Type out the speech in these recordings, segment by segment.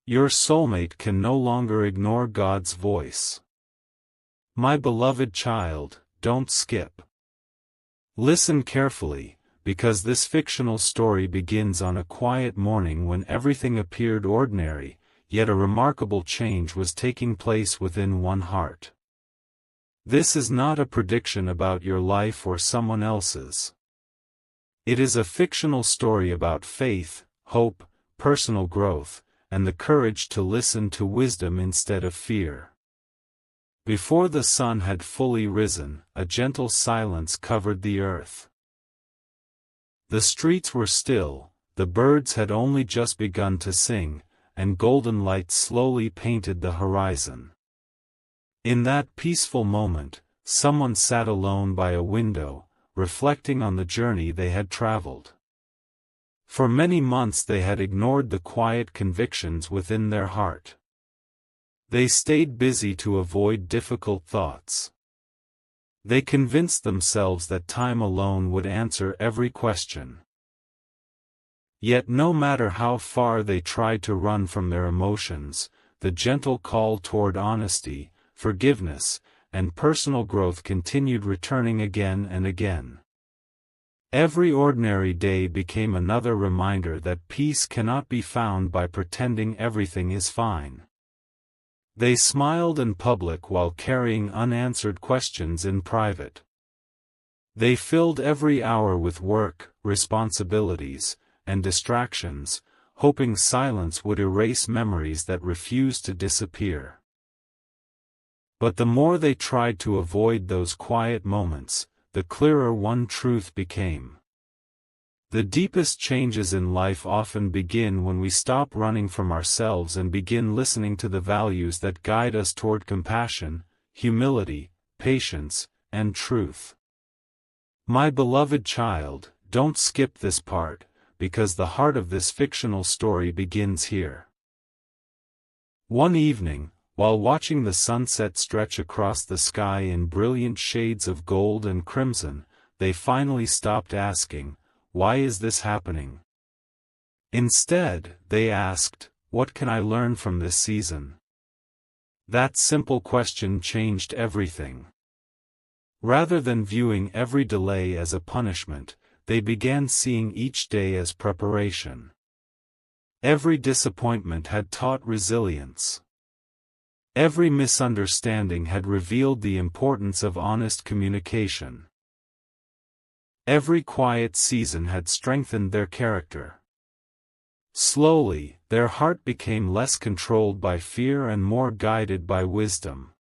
Your soulmate can no longer ignore God's voice. My beloved child, don't skip. Listen carefully, because this fictional story begins on a quiet morning when everything appeared ordinary, yet a remarkable change was taking place within one heart. This is not a prediction about your life or someone else's. It is a fictional story about faith, hope, personal growth, and the courage to listen to wisdom instead of fear. Before the sun had fully risen, a gentle silence covered the earth. The streets were still, the birds had only just begun to sing, and golden light slowly painted the horizon. In that peaceful moment, someone sat alone by a window, reflecting on the journey they had traveled. For many months they had ignored the quiet convictions within their heart. They stayed busy to avoid difficult thoughts. They convinced themselves that time alone would answer every question. Yet no matter how far they tried to run from their emotions, the gentle call toward honesty, forgiveness, and personal growth continued returning again and again. Every ordinary day became another reminder that peace cannot be found by pretending everything is fine. They smiled in public while carrying unanswered questions in private. They filled every hour with work, responsibilities, and distractions, hoping silence would erase memories that refused to disappear. But the more they tried to avoid those quiet moments, the clearer one truth became. The deepest changes in life often begin when we stop running from ourselves and begin listening to the values that guide us toward compassion, humility, patience, and truth. My beloved child, don't skip this part, because the heart of this fictional story begins here. One evening, while watching the sunset stretch across the sky in brilliant shades of gold and crimson, they finally stopped asking, "Why is this happening?" Instead, they asked, "What can I learn from this season?" That simple question changed everything. Rather than viewing every delay as a punishment, they began seeing each day as preparation. Every disappointment had taught resilience. Every misunderstanding had revealed the importance of honest communication. Every quiet season had strengthened their character. Slowly, their heart became less controlled by fear and more guided by wisdom.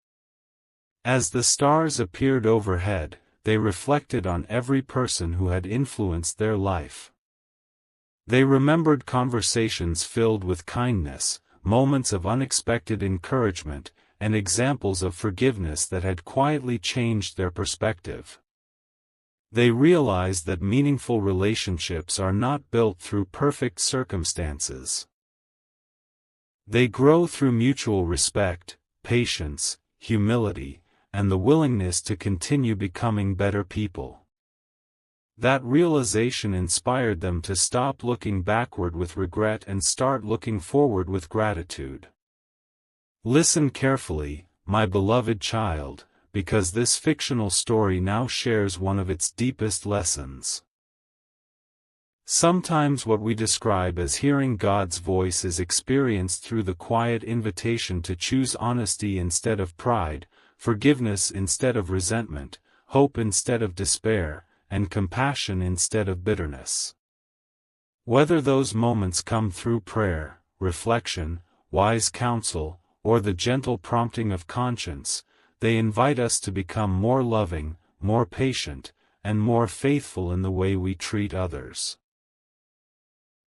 As the stars appeared overhead, they reflected on every person who had influenced their life. They remembered conversations filled with kindness, moments of unexpected encouragement, and examples of forgiveness that had quietly changed their perspective. They realized that meaningful relationships are not built through perfect circumstances. They grow through mutual respect, patience, humility, and the willingness to continue becoming better people. That realization inspired them to stop looking backward with regret and start looking forward with gratitude. Listen carefully, my beloved child, because this fictional story now shares one of its deepest lessons. Sometimes what we describe as hearing God's voice is experienced through the quiet invitation to choose honesty instead of pride, forgiveness instead of resentment, hope instead of despair, and compassion instead of bitterness. Whether those moments come through prayer, reflection, wise counsel, or the gentle prompting of conscience, they invite us to become more loving, more patient, and more faithful in the way we treat others.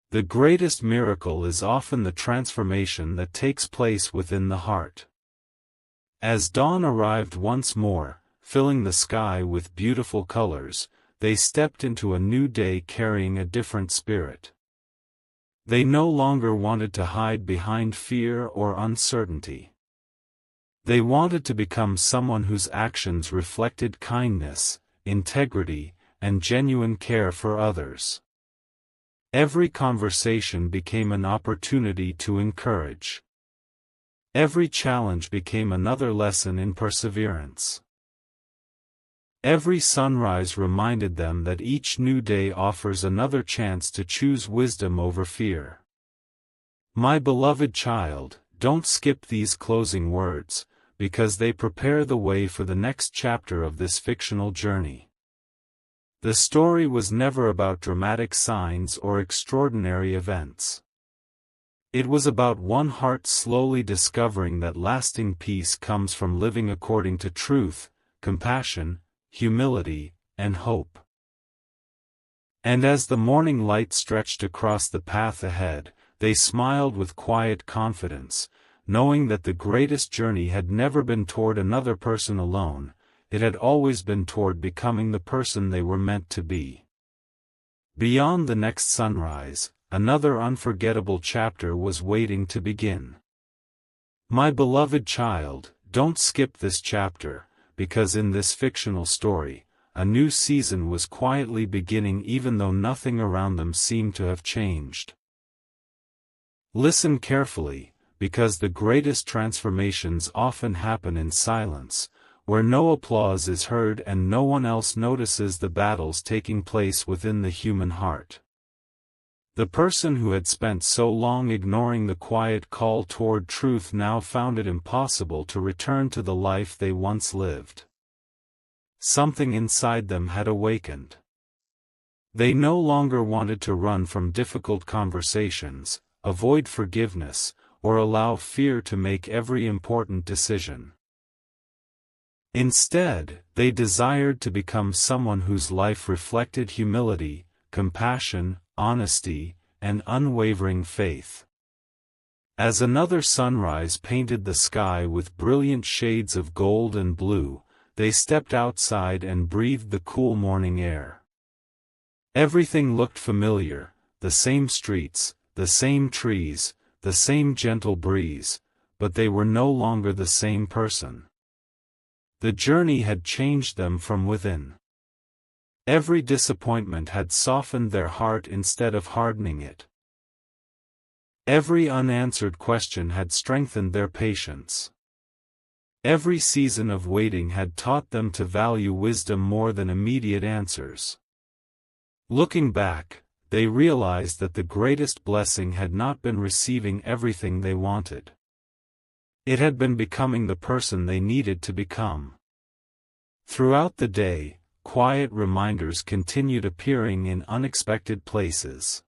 The greatest miracle is often the transformation that takes place within the heart. As dawn arrived once more, filling the sky with beautiful colors, they stepped into a new day carrying a different spirit. They no longer wanted to hide behind fear or uncertainty. They wanted to become someone whose actions reflected kindness, integrity, and genuine care for others. Every conversation became an opportunity to encourage. Every challenge became another lesson in perseverance. Every sunrise reminded them that each new day offers another chance to choose wisdom over fear. My beloved child, don't skip these closing words, because they prepare the way for the next chapter of this fictional journey. The story was never about dramatic signs or extraordinary events. It was about one heart slowly discovering that lasting peace comes from living according to truth, compassion, humility, and hope. And as the morning light stretched across the path ahead, they smiled with quiet confidence, knowing that the greatest journey had never been toward another person alone, it had always been toward becoming the person they were meant to be. Beyond the next sunrise, another unforgettable chapter was waiting to begin. My beloved child, don't skip this chapter, because in this fictional story, a new season was quietly beginning even though nothing around them seemed to have changed. Listen carefully, because the greatest transformations often happen in silence, where no applause is heard and no one else notices the battles taking place within the human heart. The person who had spent so long ignoring the quiet call toward truth now found it impossible to return to the life they once lived. Something inside them had awakened. They no longer wanted to run from difficult conversations, avoid forgiveness, or allow fear to make every important decision. Instead, they desired to become someone whose life reflected humility, compassion, honesty, and unwavering faith. As another sunrise painted the sky with brilliant shades of gold and blue, they stepped outside and breathed the cool morning air. Everything looked familiar, the same streets, the same trees, the same gentle breeze, but they were no longer the same person. The journey had changed them from within. Every disappointment had softened their heart instead of hardening it. Every unanswered question had strengthened their patience. Every season of waiting had taught them to value wisdom more than immediate answers. Looking back, they realized that the greatest blessing had not been receiving everything they wanted. It had been becoming the person they needed to become. Throughout the day, quiet reminders continued appearing in unexpected places.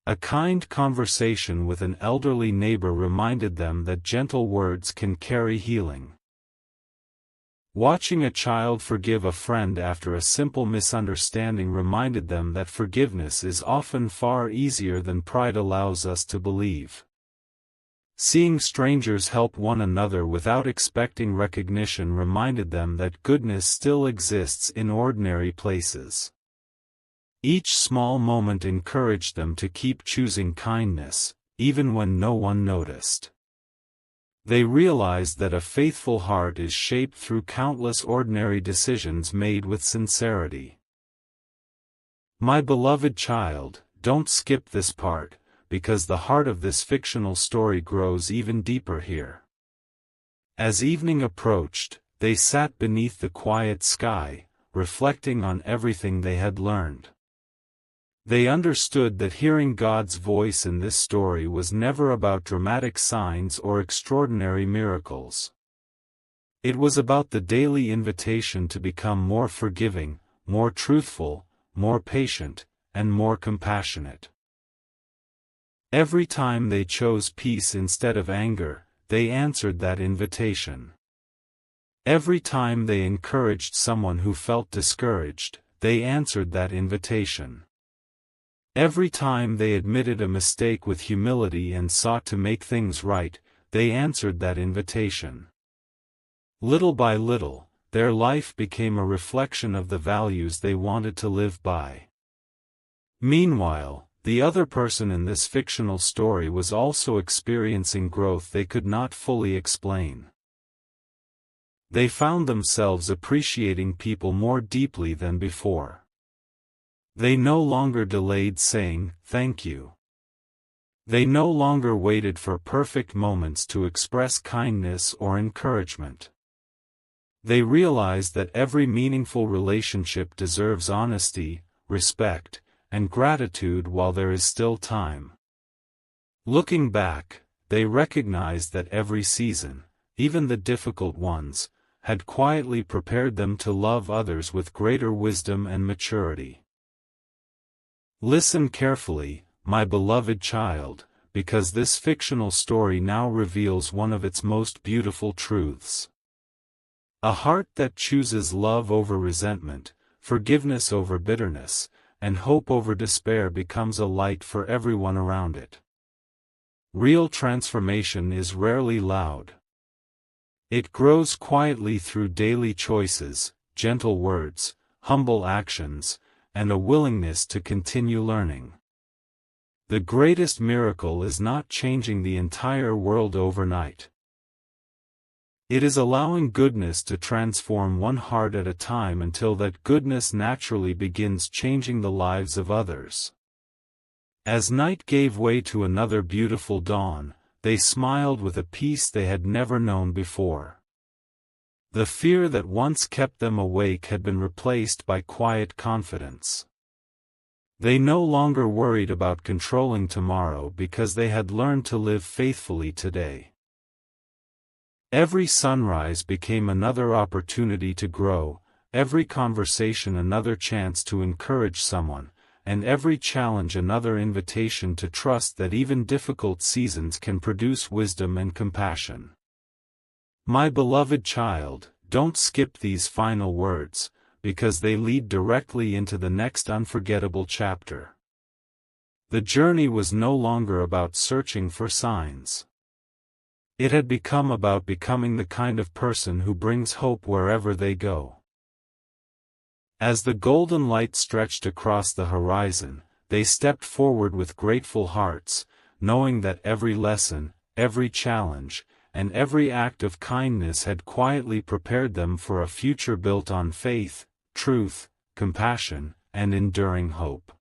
A kind conversation with an elderly neighbor reminded them that gentle words can carry healing. Watching a child forgive a friend after a simple misunderstanding reminded them that forgiveness is often far easier than pride allows us to believe. Seeing strangers help one another without expecting recognition reminded them that goodness still exists in ordinary places. Each small moment encouraged them to keep choosing kindness, even when no one noticed. They realized that a faithful heart is shaped through countless ordinary decisions made with sincerity. My beloved child, don't skip this part, because the heart of this fictional story grows even deeper here. As evening approached, they sat beneath the quiet sky, reflecting on everything they had learned. They understood that hearing God's voice in this story was never about dramatic signs or extraordinary miracles. It was about the daily invitation to become more forgiving, more truthful, more patient, and more compassionate. Every time they chose peace instead of anger, they answered that invitation. Every time they encouraged someone who felt discouraged, they answered that invitation. Every time they admitted a mistake with humility and sought to make things right, they answered that invitation. Little by little, their life became a reflection of the values they wanted to live by. Meanwhile, the other person in this fictional story was also experiencing growth they could not fully explain. They found themselves appreciating people more deeply than before. They no longer delayed saying, "Thank you." They no longer waited for perfect moments to express kindness or encouragement. They realized that every meaningful relationship deserves honesty, respect, and gratitude while there is still time. Looking back, they recognized that every season, even the difficult ones, had quietly prepared them to love others with greater wisdom and maturity. Listen carefully, my beloved child, because this fictional story now reveals one of its most beautiful truths. A heart that chooses love over resentment, forgiveness over bitterness, and hope over despair becomes a light for everyone around it. Real transformation is rarely loud. It grows quietly through daily choices, gentle words, humble actions, and a willingness to continue learning. The greatest miracle is not changing the entire world overnight. It is allowing goodness to transform one heart at a time until that goodness naturally begins changing the lives of others. As night gave way to another beautiful dawn, they smiled with a peace they had never known before. The fear that once kept them awake had been replaced by quiet confidence. They no longer worried about controlling tomorrow because they had learned to live faithfully today. Every sunrise became another opportunity to grow, every conversation another chance to encourage someone, and every challenge another invitation to trust that even difficult seasons can produce wisdom and compassion. My beloved child, don't skip these final words, because they lead directly into the next unforgettable chapter. The journey was no longer about searching for signs. It had become about becoming the kind of person who brings hope wherever they go. As the golden light stretched across the horizon, they stepped forward with grateful hearts, knowing that every lesson, every challenge, and every act of kindness had quietly prepared them for a future built on faith, truth, compassion, and enduring hope.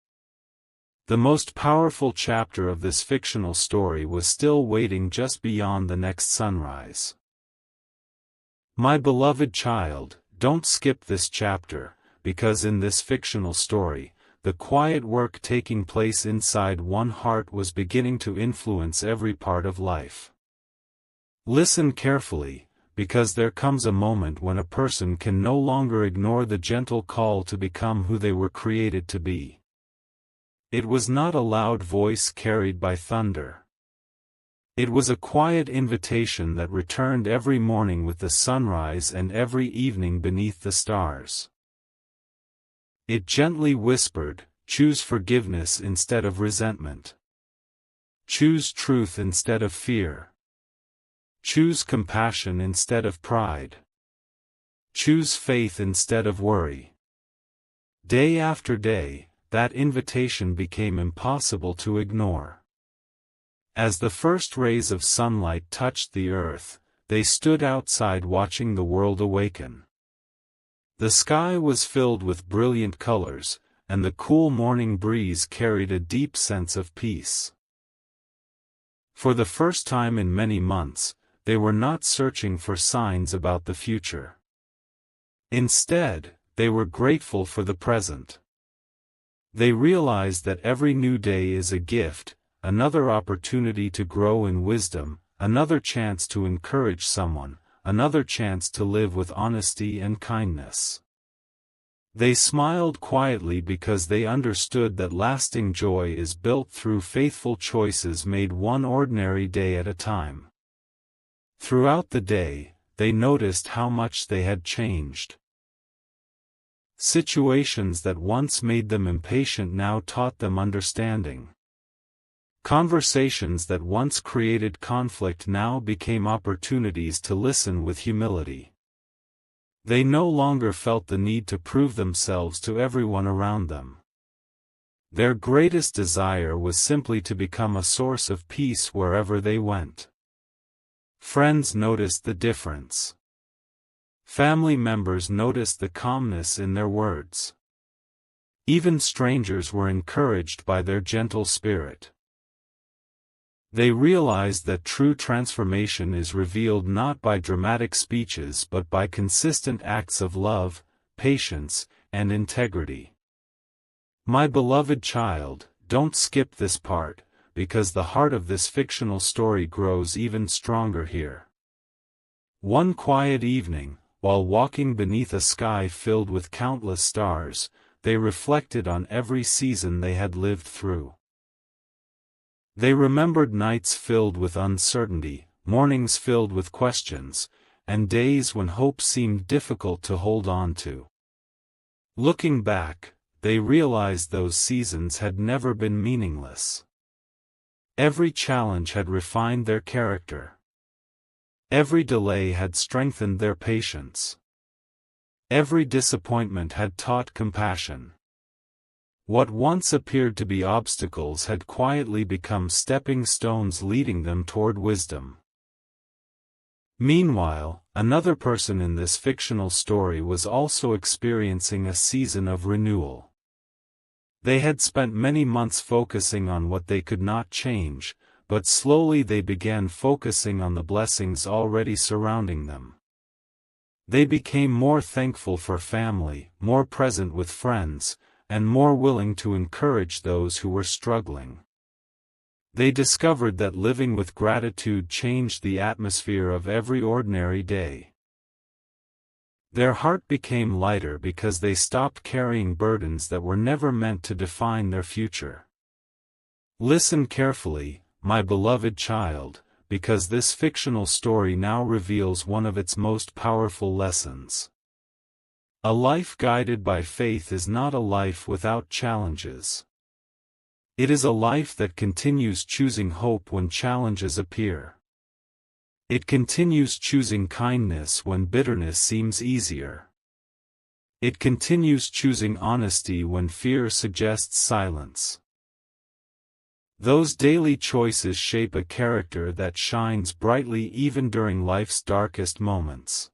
The most powerful chapter of this fictional story was still waiting just beyond the next sunrise. My beloved child, don't skip this chapter, because in this fictional story, the quiet work taking place inside one heart was beginning to influence every part of life. Listen carefully, because there comes a moment when a person can no longer ignore the gentle call to become who they were created to be. It was not a loud voice carried by thunder. It was a quiet invitation that returned every morning with the sunrise and every evening beneath the stars. It gently whispered, choose forgiveness instead of resentment. Choose truth instead of fear. Choose compassion instead of pride. Choose faith instead of worry. Day after day, that invitation became impossible to ignore. As the first rays of sunlight touched the earth, they stood outside watching the world awaken. The sky was filled with brilliant colors, and the cool morning breeze carried a deep sense of peace. For the first time in many months, they were not searching for signs about the future. Instead, they were grateful for the present. They realized that every new day is a gift, another opportunity to grow in wisdom, another chance to encourage someone, another chance to live with honesty and kindness. They smiled quietly because they understood that lasting joy is built through faithful choices made one ordinary day at a time. Throughout the day, they noticed how much they had changed. Situations that once made them impatient now taught them understanding. Conversations that once created conflict now became opportunities to listen with humility. They no longer felt the need to prove themselves to everyone around them. Their greatest desire was simply to become a source of peace wherever they went. Friends noticed the difference. Family members noticed the calmness in their words. Even strangers were encouraged by their gentle spirit. They realized that true transformation is revealed not by dramatic speeches but by consistent acts of love, patience, and integrity. My beloved child, don't skip this part, because the heart of this fictional story grows even stronger here. One quiet evening, while walking beneath a sky filled with countless stars, they reflected on every season they had lived through. They remembered nights filled with uncertainty, mornings filled with questions, and days when hope seemed difficult to hold on to. Looking back, they realized those seasons had never been meaningless. Every challenge had refined their character. Every delay had strengthened their patience. Every disappointment had taught compassion. What once appeared to be obstacles had quietly become stepping stones leading them toward wisdom. Meanwhile, another person in this fictional story was also experiencing a season of renewal. They had spent many months focusing on what they could not change, but slowly they began focusing on the blessings already surrounding them. They became more thankful for family, more present with friends, and more willing to encourage those who were struggling. They discovered that living with gratitude changed the atmosphere of every ordinary day. Their heart became lighter because they stopped carrying burdens that were never meant to define their future. Listen carefully, my beloved child, because this fictional story now reveals one of its most powerful lessons. A life guided by faith is not a life without challenges. It is a life that continues choosing hope when challenges appear. It continues choosing kindness when bitterness seems easier. It continues choosing honesty when fear suggests silence. Those daily choices shape a character that shines brightly even during life's darkest moments.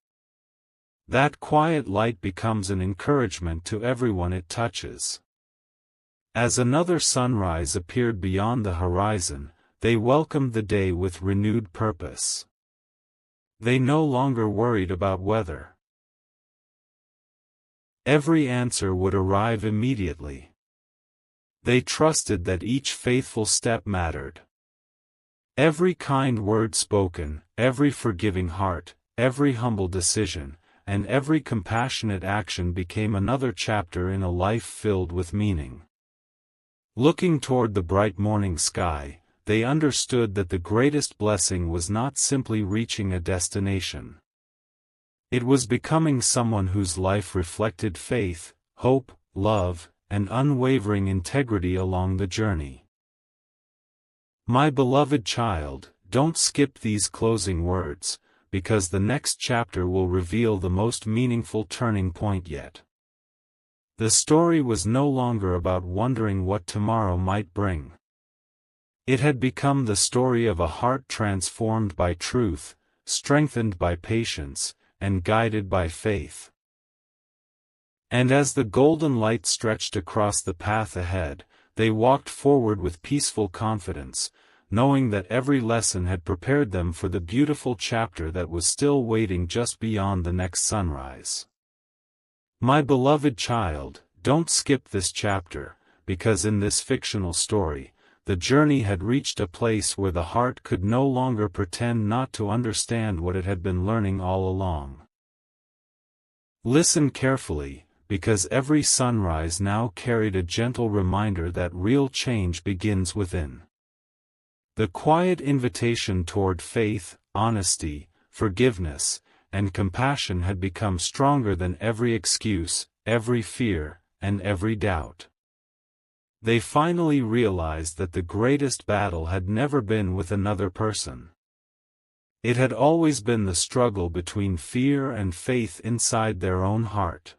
That quiet light becomes an encouragement to everyone it touches. As another sunrise appeared beyond the horizon, they welcomed the day with renewed purpose. They no longer worried about weather. Every answer would arrive immediately. They trusted that each faithful step mattered. Every kind word spoken, every forgiving heart, every humble decision, and every compassionate action became another chapter in a life filled with meaning. Looking toward the bright morning sky, they understood that the greatest blessing was not simply reaching a destination. It was becoming someone whose life reflected faith, hope, love, and unwavering integrity along the journey. My beloved child, don't skip these closing words, because the next chapter will reveal the most meaningful turning point yet. The story was no longer about wondering what tomorrow might bring. It had become the story of a heart transformed by truth, strengthened by patience, and guided by faith. And as the golden light stretched across the path ahead, they walked forward with peaceful confidence, knowing that every lesson had prepared them for the beautiful chapter that was still waiting just beyond the next sunrise. My beloved child, don't skip this chapter, because in this fictional story, the journey had reached a place where the heart could no longer pretend not to understand what it had been learning all along. Listen carefully, because every sunrise now carried a gentle reminder that real change begins within. The quiet invitation toward faith, honesty, forgiveness, and compassion had become stronger than every excuse, every fear, and every doubt. They finally realized that the greatest battle had never been with another person. It had always been the struggle between fear and faith inside their own heart.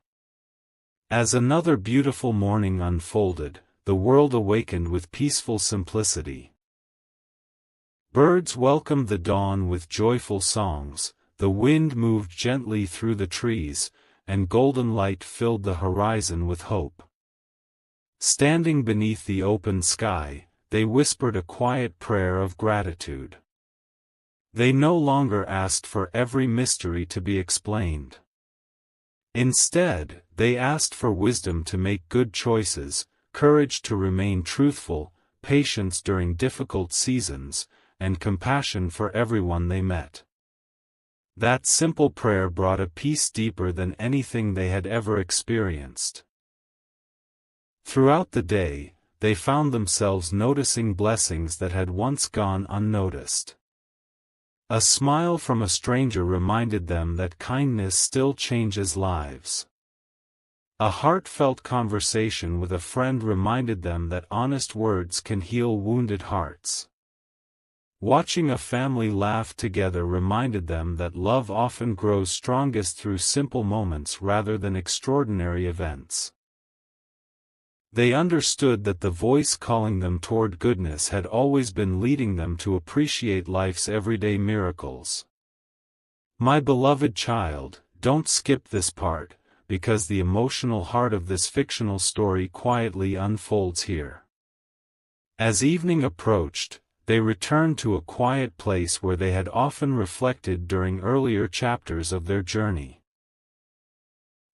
As another beautiful morning unfolded, the world awakened with peaceful simplicity. Birds welcomed the dawn with joyful songs, the wind moved gently through the trees, and golden light filled the horizon with hope. Standing beneath the open sky, they whispered a quiet prayer of gratitude. They no longer asked for every mystery to be explained. Instead, they asked for wisdom to make good choices, courage to remain truthful, patience during difficult seasons, and compassion for everyone they met. That simple prayer brought a peace deeper than anything they had ever experienced. Throughout the day, they found themselves noticing blessings that had once gone unnoticed. A smile from a stranger reminded them that kindness still changes lives. A heartfelt conversation with a friend reminded them that honest words can heal wounded hearts. Watching a family laugh together reminded them that love often grows strongest through simple moments rather than extraordinary events. They understood that the voice calling them toward goodness had always been leading them to appreciate life's everyday miracles. My beloved child, don't skip this part, because the emotional heart of this fictional story quietly unfolds here. As evening approached, they returned to a quiet place where they had often reflected during earlier chapters of their journey.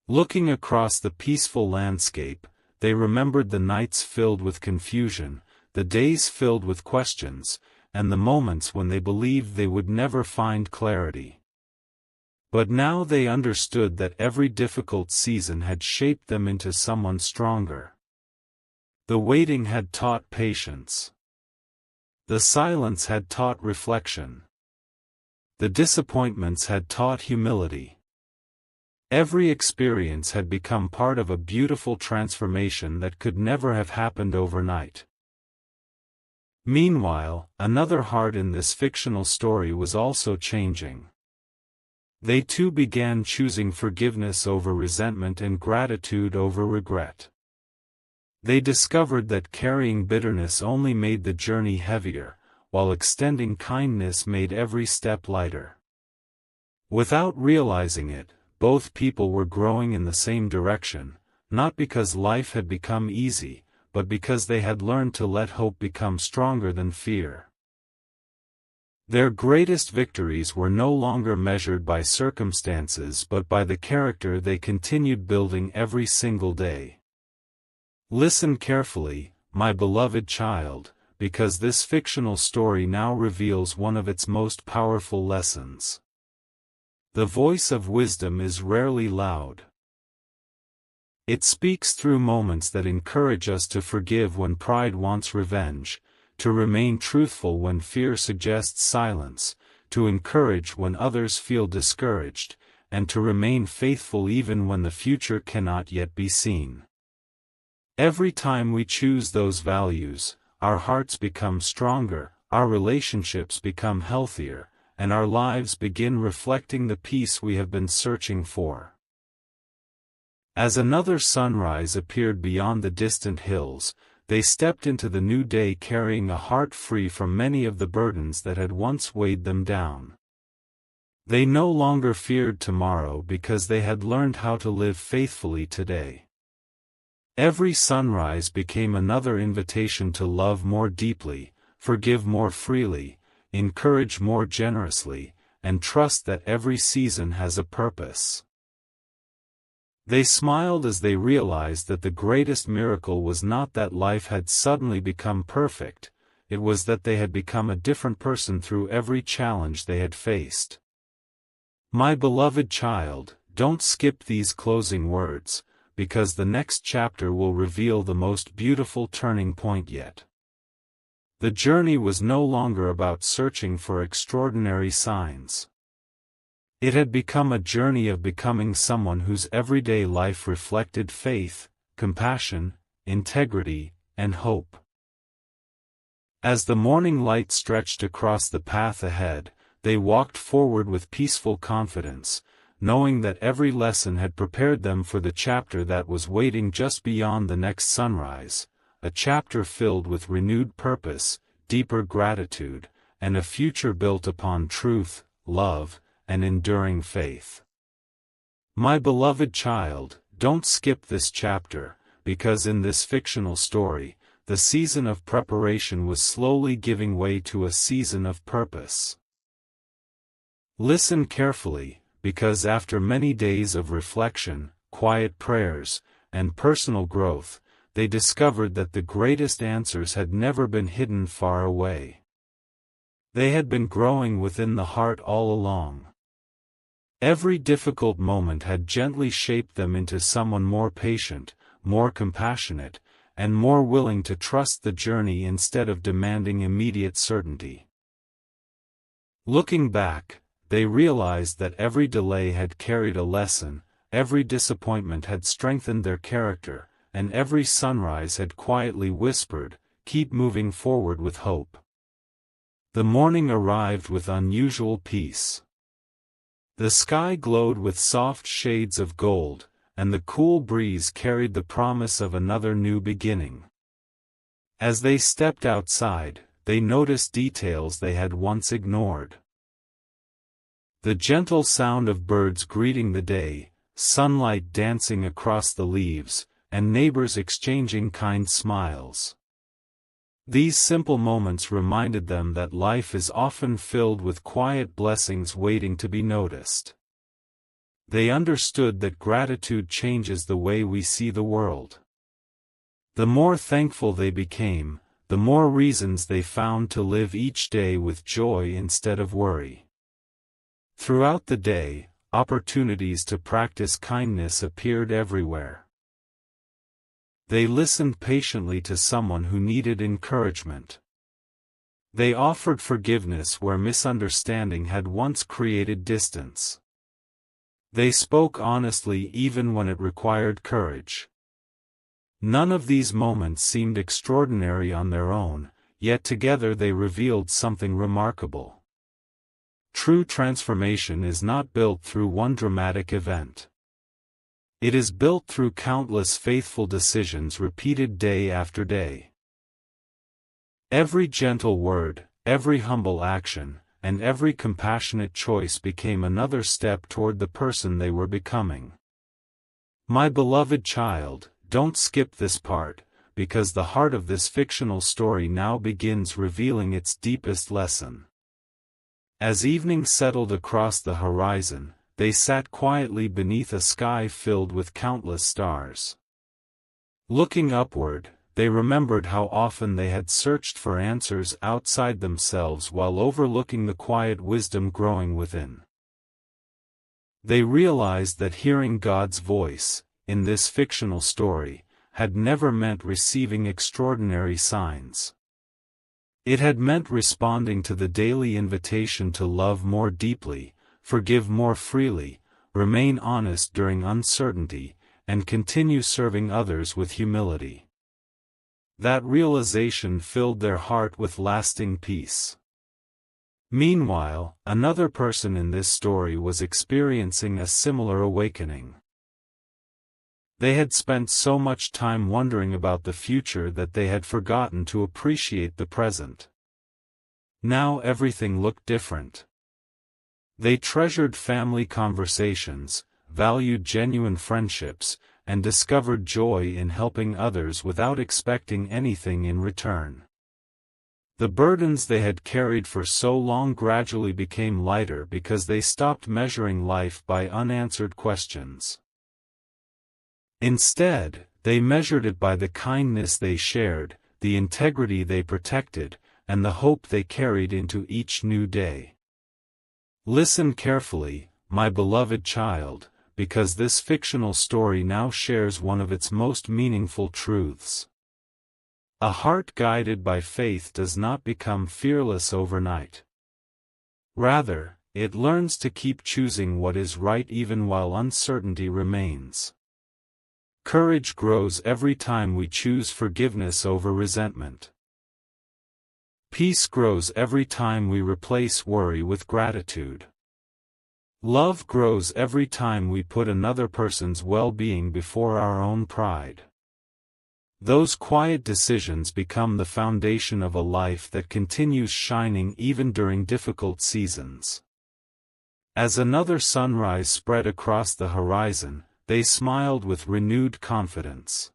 Looking across the peaceful landscape, they remembered the nights filled with confusion, the days filled with questions, and the moments when they believed they would never find clarity. But now they understood that every difficult season had shaped them into someone stronger. The waiting had taught patience. The silence had taught reflection. The disappointments had taught humility. Every experience had become part of a beautiful transformation that could never have happened overnight. Meanwhile, another heart in this fictional story was also changing. They too began choosing forgiveness over resentment and gratitude over regret. They discovered that carrying bitterness only made the journey heavier, while extending kindness made every step lighter. Without realizing it, both people were growing in the same direction, not because life had become easy, but because they had learned to let hope become stronger than fear. Their greatest victories were no longer measured by circumstances but by the character they continued building every single day. Listen carefully, my beloved child, because this fictional story now reveals one of its most powerful lessons. The voice of wisdom is rarely loud. It speaks through moments that encourage us to forgive when pride wants revenge, to remain truthful when fear suggests silence, to encourage when others feel discouraged, and to remain faithful even when the future cannot yet be seen. Every time we choose those values, our hearts become stronger, our relationships become healthier, and our lives begin reflecting the peace we have been searching for. As another sunrise appeared beyond the distant hills, they stepped into the new day carrying a heart free from many of the burdens that had once weighed them down. They no longer feared tomorrow because they had learned how to live faithfully today. Every sunrise became another invitation to love more deeply, forgive more freely, encourage more generously, and trust that every season has a purpose. They smiled as they realized that the greatest miracle was not that life had suddenly become perfect, it was that they had become a different person through every challenge they had faced. My beloved child, don't skip these closing words, because the next chapter will reveal the most beautiful turning point yet. The journey was no longer about searching for extraordinary signs. It had become a journey of becoming someone whose everyday life reflected faith, compassion, integrity, and hope. As the morning light stretched across the path ahead, they walked forward with peaceful confidence, knowing that every lesson had prepared them for the chapter that was waiting just beyond the next sunrise, a chapter filled with renewed purpose, deeper gratitude, and a future built upon truth, love, and enduring faith. My beloved child, don't skip this chapter, because in this fictional story, the season of preparation was slowly giving way to a season of purpose. Listen carefully, because after many days of reflection, quiet prayers, and personal growth, they discovered that the greatest answers had never been hidden far away. They had been growing within the heart all along. Every difficult moment had gently shaped them into someone more patient, more compassionate, and more willing to trust the journey instead of demanding immediate certainty. Looking back, they realized that every delay had carried a lesson, every disappointment had strengthened their character, and every sunrise had quietly whispered, "Keep moving forward with hope." The morning arrived with unusual peace. The sky glowed with soft shades of gold, and the cool breeze carried the promise of another new beginning. As they stepped outside, they noticed details they had once ignored. The gentle sound of birds greeting the day, sunlight dancing across the leaves, and neighbors exchanging kind smiles. These simple moments reminded them that life is often filled with quiet blessings waiting to be noticed. They understood that gratitude changes the way we see the world. The more thankful they became, the more reasons they found to live each day with joy instead of worry. Throughout the day, opportunities to practice kindness appeared everywhere. They listened patiently to someone who needed encouragement. They offered forgiveness where misunderstanding had once created distance. They spoke honestly even when it required courage. None of these moments seemed extraordinary on their own, yet together they revealed something remarkable. True transformation is not built through one dramatic event. It is built through countless faithful decisions repeated day after day. Every gentle word, every humble action, and every compassionate choice became another step toward the person they were becoming. My beloved child, don't skip this part, because the heart of this fictional story now begins revealing its deepest lesson. As evening settled across the horizon, they sat quietly beneath a sky filled with countless stars. Looking upward, they remembered how often they had searched for answers outside themselves while overlooking the quiet wisdom growing within. They realized that hearing God's voice, in this fictional story, had never meant receiving extraordinary signs. It had meant responding to the daily invitation to love more deeply, forgive more freely, remain honest during uncertainty, and continue serving others with humility. That realization filled their heart with lasting peace. Meanwhile, another person in this story was experiencing a similar awakening. They had spent so much time wondering about the future that they had forgotten to appreciate the present. Now everything looked different. They treasured family conversations, valued genuine friendships, and discovered joy in helping others without expecting anything in return. The burdens they had carried for so long gradually became lighter because they stopped measuring life by unanswered questions. Instead, they measured it by the kindness they shared, the integrity they protected, and the hope they carried into each new day. Listen carefully, my beloved child, because this fictional story now shares one of its most meaningful truths. A heart guided by faith does not become fearless overnight. Rather, it learns to keep choosing what is right even while uncertainty remains. Courage grows every time we choose forgiveness over resentment. Peace grows every time we replace worry with gratitude. Love grows every time we put another person's well-being before our own pride. Those quiet decisions become the foundation of a life that continues shining even during difficult seasons. As another sunrise spread across the horizon, they smiled with renewed confidence.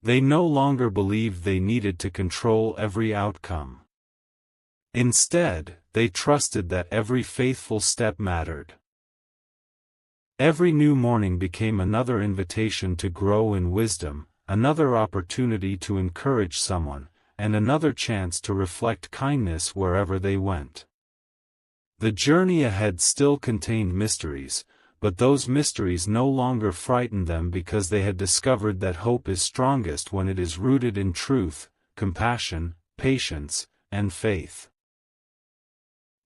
They no longer believed they needed to control every outcome. Instead, they trusted that every faithful step mattered. Every new morning became another invitation to grow in wisdom, another opportunity to encourage someone, and another chance to reflect kindness wherever they went. The journey ahead still contained mysteries, but those mysteries no longer frightened them because they had discovered that hope is strongest when it is rooted in truth, compassion, patience, and faith.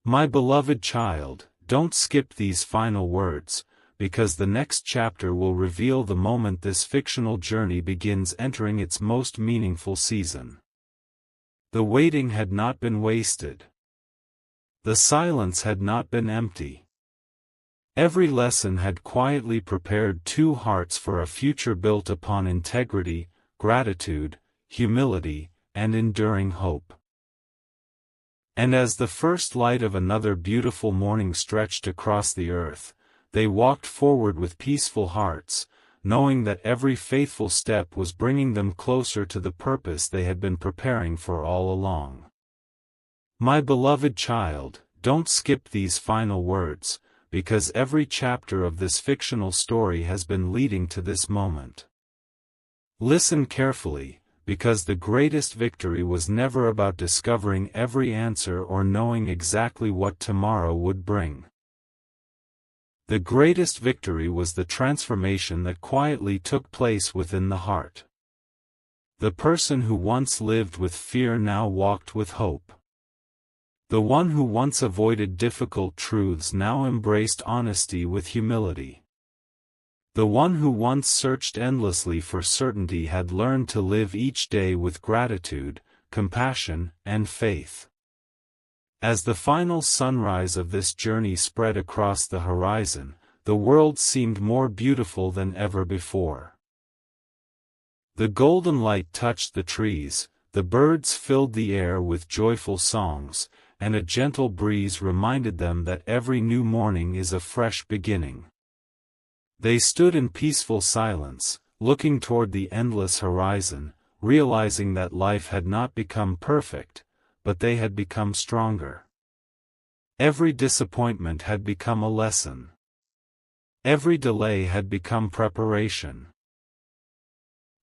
My beloved child, don't skip these final words, because the next chapter will reveal the moment this fictional journey begins entering its most meaningful season. The waiting had not been wasted. The silence had not been empty. Every lesson had quietly prepared two hearts for a future built upon integrity, gratitude, humility, and enduring hope. And as the first light of another beautiful morning stretched across the earth, they walked forward with peaceful hearts, knowing that every faithful step was bringing them closer to the purpose they had been preparing for all along. My beloved child, don't skip these final words, because every chapter of this fictional story has been leading to this moment. Listen carefully, because the greatest victory was never about discovering every answer or knowing exactly what tomorrow would bring. The greatest victory was the transformation that quietly took place within the heart. The person who once lived with fear now walked with hope. The one who once avoided difficult truths now embraced honesty with humility. The one who once searched endlessly for certainty had learned to live each day with gratitude, compassion, and faith. As the final sunrise of this journey spread across the horizon, the world seemed more beautiful than ever before. The golden light touched the trees, the birds filled the air with joyful songs, and a gentle breeze reminded them that every new morning is a fresh beginning. They stood in peaceful silence, looking toward the endless horizon, realizing that life had not become perfect, but they had become stronger. Every disappointment had become a lesson. Every delay had become preparation.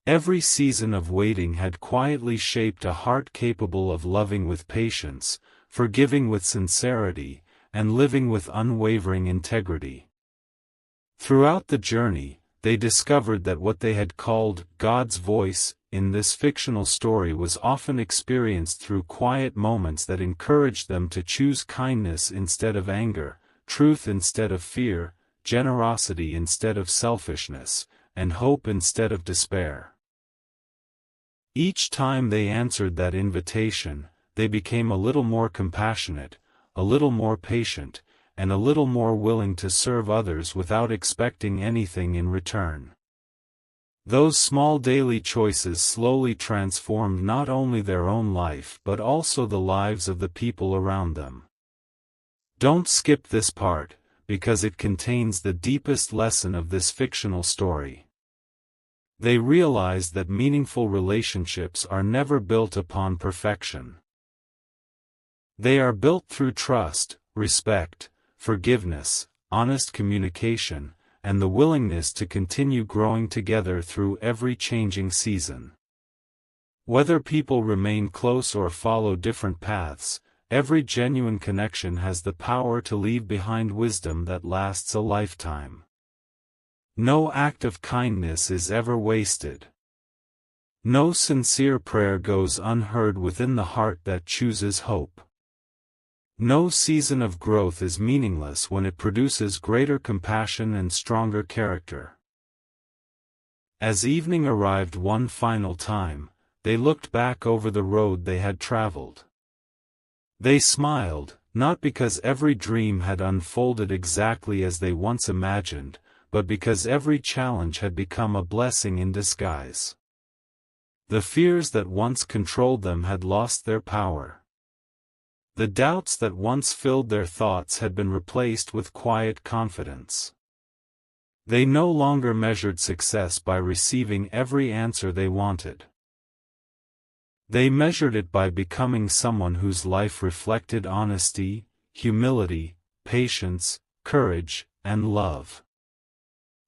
Every season of waiting had quietly shaped a heart capable of loving with patience, forgiving with sincerity, and living with unwavering integrity. Throughout the journey, they discovered that what they had called God's voice in this fictional story was often experienced through quiet moments that encouraged them to choose kindness instead of anger, truth instead of fear, generosity instead of selfishness, and hope instead of despair. Each time they answered that invitation, they became a little more compassionate, a little more patient, and a little more willing to serve others without expecting anything in return. Those small daily choices slowly transformed not only their own life but also the lives of the people around them. Don't skip this part, because it contains the deepest lesson of this fictional story. They realized that meaningful relationships are never built upon perfection. They are built through trust, respect, forgiveness, honest communication, and the willingness to continue growing together through every changing season. Whether people remain close or follow different paths, every genuine connection has the power to leave behind wisdom that lasts a lifetime. No act of kindness is ever wasted. No sincere prayer goes unheard within the heart that chooses hope. No season of growth is meaningless when it produces greater compassion and stronger character. As evening arrived one final time, they looked back over the road they had traveled. They smiled, not because every dream had unfolded exactly as they once imagined, but because every challenge had become a blessing in disguise. The fears that once controlled them had lost their power. The doubts that once filled their thoughts had been replaced with quiet confidence. They no longer measured success by receiving every answer they wanted. They measured it by becoming someone whose life reflected honesty, humility, patience, courage, and love.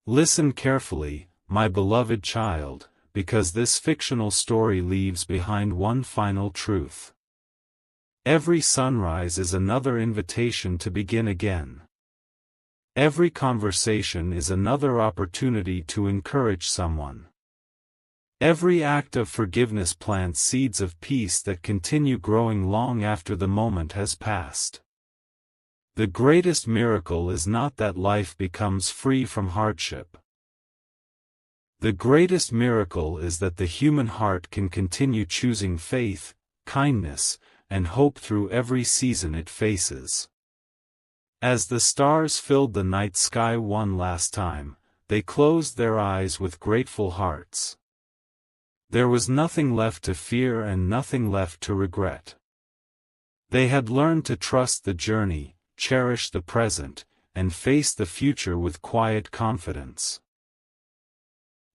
Listen carefully, my beloved child, because this fictional story leaves behind one final truth. Every sunrise is another invitation to begin again. Every conversation is another opportunity to encourage someone. Every act of forgiveness plants seeds of peace that continue growing long after the moment has passed. The greatest miracle is not that life becomes free from hardship. The greatest miracle is that the human heart can continue choosing faith, kindness, and hope through every season it faces. As the stars filled the night sky one last time, they closed their eyes with grateful hearts. There was nothing left to fear and nothing left to regret. They had learned to trust the journey, cherish the present, and face the future with quiet confidence.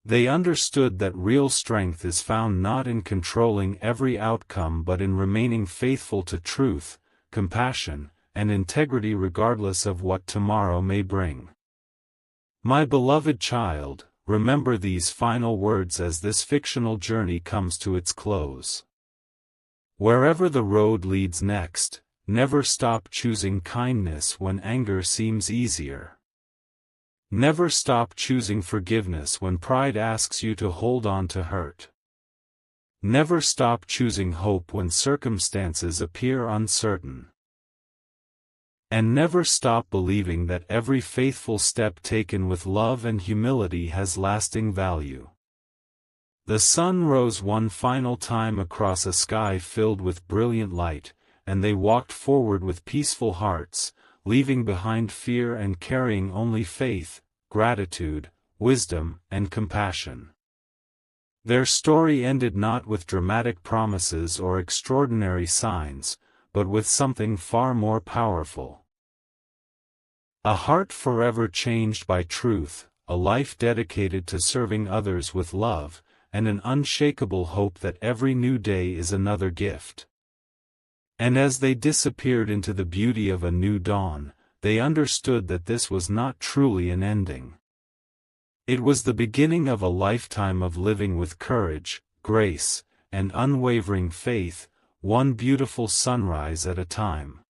They understood that real strength is found not in controlling every outcome but in remaining faithful to truth, compassion, and integrity regardless of what tomorrow may bring. My beloved child, remember these final words as this fictional journey comes to its close. Wherever the road leads next, never stop choosing kindness when anger seems easier. Never stop choosing forgiveness when pride asks you to hold on to hurt. Never stop choosing hope when circumstances appear uncertain. And never stop believing that every faithful step taken with love and humility has lasting value. The sun rose one final time across a sky filled with brilliant light, and they walked forward with peaceful hearts, leaving behind fear and carrying only faith, gratitude, wisdom, and compassion. Their story ended not with dramatic promises or extraordinary signs, but with something far more powerful. A heart forever changed by truth, a life dedicated to serving others with love, and an unshakable hope that every new day is another gift. And as they disappeared into the beauty of a new dawn, they understood that this was not truly an ending. It was the beginning of a lifetime of living with courage, grace, and unwavering faith, one beautiful sunrise at a time.